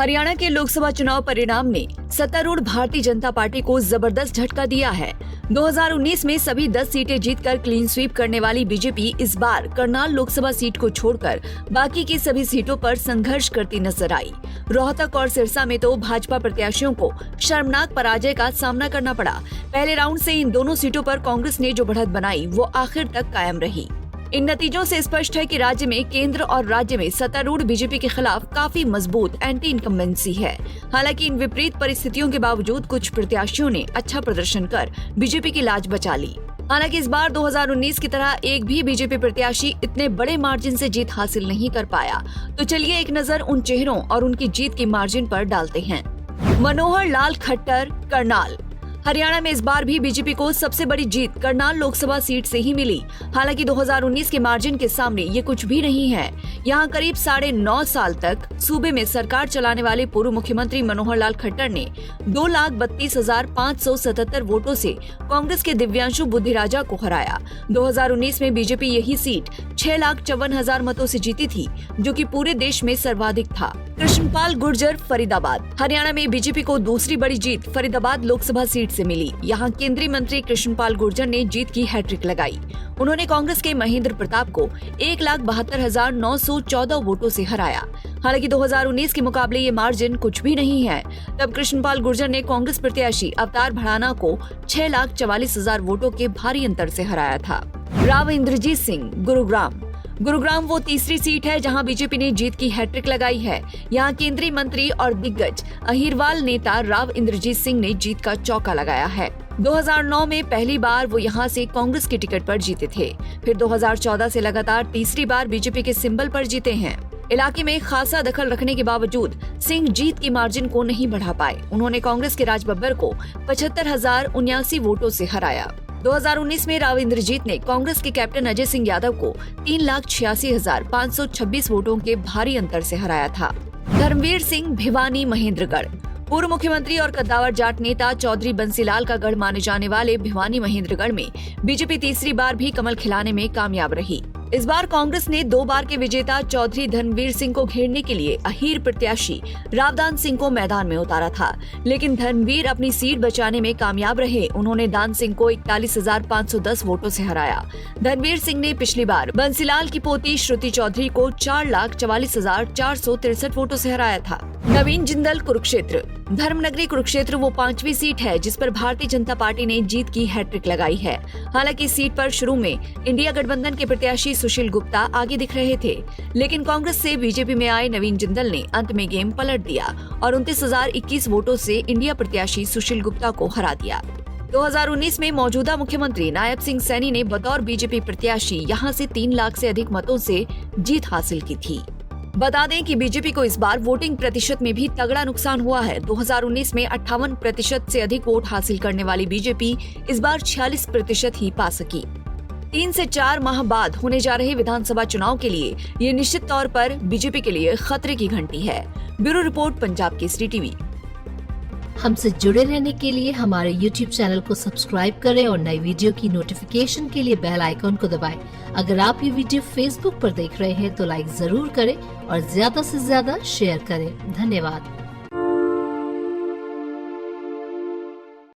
हरियाणा के लोकसभा चुनाव परिणाम ने सत्तारूढ़ भारतीय जनता पार्टी को जबरदस्त झटका दिया है। 2019 में सभी 10 सीटें जीतकर क्लीन स्वीप करने वाली बीजेपी इस बार करनाल लोकसभा सीट को छोड़कर बाकी की सभी सीटों पर संघर्ष करती नजर आई। रोहतक और सिरसा में तो भाजपा प्रत्याशियों को शर्मनाक पराजय का सामना करना पड़ा। पहले राउंड से इन दोनों सीटों पर कांग्रेस ने जो बढ़त बनाई वो आखिर तक कायम रही। इन नतीजों से स्पष्ट है कि राज्य में केंद्र और राज्य में सत्तारूढ़ बीजेपी के खिलाफ काफी मजबूत एंटी इनकम्बेंसी है। हालांकि इन विपरीत परिस्थितियों के बावजूद कुछ प्रत्याशियों ने अच्छा प्रदर्शन कर बीजेपी की लाज बचा ली। हालांकि इस बार 2019 की तरह एक भी बीजेपी प्रत्याशी इतने बड़े मार्जिन से जीत हासिल नहीं कर पाया। तो चलिए एक नजर उन चेहरों और उनकी जीत की मार्जिन पर डालते हैं। मनोहर लाल खट्टर, करनाल। हरियाणा में इस बार भी बीजेपी को सबसे बड़ी जीत करनाल लोकसभा सीट से ही मिली। हालांकि 2019 के मार्जिन के सामने ये कुछ भी नहीं है। यहाँ करीब 9.5 साल तक सूबे में सरकार चलाने वाले पूर्व मुख्यमंत्री मनोहर लाल खट्टर ने 2,32,577 वोटों से कांग्रेस के दिव्यांशु बुद्धिराजा को हराया। 2019 में बीजेपी यही सीट 6,54,000 मतों से जीती थी, जो कि पूरे देश में सर्वाधिक था। कृष्णपाल गुर्जर, फरीदाबाद। हरियाणा में बीजेपी को दूसरी बड़ी जीत फरीदाबाद लोकसभा सीट से मिली। यहाँ केंद्रीय मंत्री कृष्णपाल गुर्जर ने जीत की हैट्रिक लगाई। उन्होंने कांग्रेस के महेंद्र प्रताप को 1,72,914 वोटों से हराया। हालांकि 2019 के मुकाबले ये मार्जिन कुछ भी नहीं है। तब कृष्णपाल गुर्जर ने कांग्रेस प्रत्याशी अवतार भड़ाना को 6,44,000 वोटों के भारी अंतर से हराया था। राव इंद्रजीत सिंह, गुरुग्राम। गुरुग्राम वो तीसरी सीट है जहां बीजेपी ने जीत की हैट्रिक लगाई है। यहां केंद्रीय मंत्री और दिग्गज अहिरवाल नेता राव इंद्रजीत सिंह ने जीत का चौका लगाया है। 2009 में पहली बार वो यहां से कांग्रेस के टिकट पर जीते थे। फिर 2014 से लगातार तीसरी बार बीजेपी के सिंबल पर जीते हैं। इलाके में खासा दखल रखने के बावजूद सिंह जीत की मार्जिन को नहीं बढ़ा पाए। उन्होंने कांग्रेस के राज बब्बर को 75,079 वोटों से हराया। 2019 में राव इंद्रजीत ने कांग्रेस के कैप्टन अजय सिंह यादव को 3,86,526 वोटों के भारी अंतर से हराया था। धर्मवीर सिंह, भिवानी, महेंद्रगढ़। पूर्व मुख्यमंत्री और कद्दावर जाट नेता चौधरी बंसीलाल का गढ़ माने जाने वाले भिवानी महेंद्रगढ़ में बीजेपी तीसरी बार भी कमल खिलाने में कामयाब रही। इस बार कांग्रेस ने 2 बार के विजेता चौधरी धर्मवीर सिंह को घेरने के लिए अहीर प्रत्याशी रावदान सिंह को मैदान में उतारा था, लेकिन धर्मवीर अपनी सीट बचाने में कामयाब रहे। उन्होंने दान सिंह को 41,510 वोटों से हराया। धर्मवीर सिंह ने पिछली बार बंसीलाल की पोती श्रुति चौधरी को 4,44,463 वोटों से हराया था। नवीन जिंदल, कुरुक्षेत्र। धर्मनगरी कुरुक्षेत्र वो 5वीं सीट है जिस पर भारतीय जनता पार्टी ने जीत की हैट्रिक लगाई है। हालांकि इस सीट पर शुरू में इंडिया गठबंधन के प्रत्याशी सुशील गुप्ता आगे दिख रहे थे, लेकिन कांग्रेस से बीजेपी में आए नवीन जिंदल ने अंत में गेम पलट दिया और 29,021 वोटों से इंडिया प्रत्याशी सुशील गुप्ता को हरा दिया। 2019 में मौजूदा मुख्यमंत्री नायब सिंह सैनी ने बतौर बीजेपी प्रत्याशी यहां से 3 लाख से अधिक मतों से जीत हासिल की थी। बता दें कि बीजेपी को इस बार वोटिंग प्रतिशत में भी तगड़ा नुकसान हुआ है। 2019 में 58% से अधिक वोट हासिल करने वाली बीजेपी इस बार 46% ही पा सकी। 3 से 4 माह बाद होने जा रहे विधानसभा चुनाव के लिए ये निश्चित तौर पर बीजेपी के लिए खतरे की घंटी है। Bureau report, Punjab Kesari TV. हमसे जुड़े रहने के लिए हमारे YouTube चैनल को सब्सक्राइब करें और नई वीडियो की नोटिफिकेशन के लिए बेल आइकॉन को दबाएं। अगर आप ये वीडियो Facebook पर देख रहे हैं तो लाइक जरूर करें और ज्यादा से ज्यादा शेयर करें। धन्यवाद।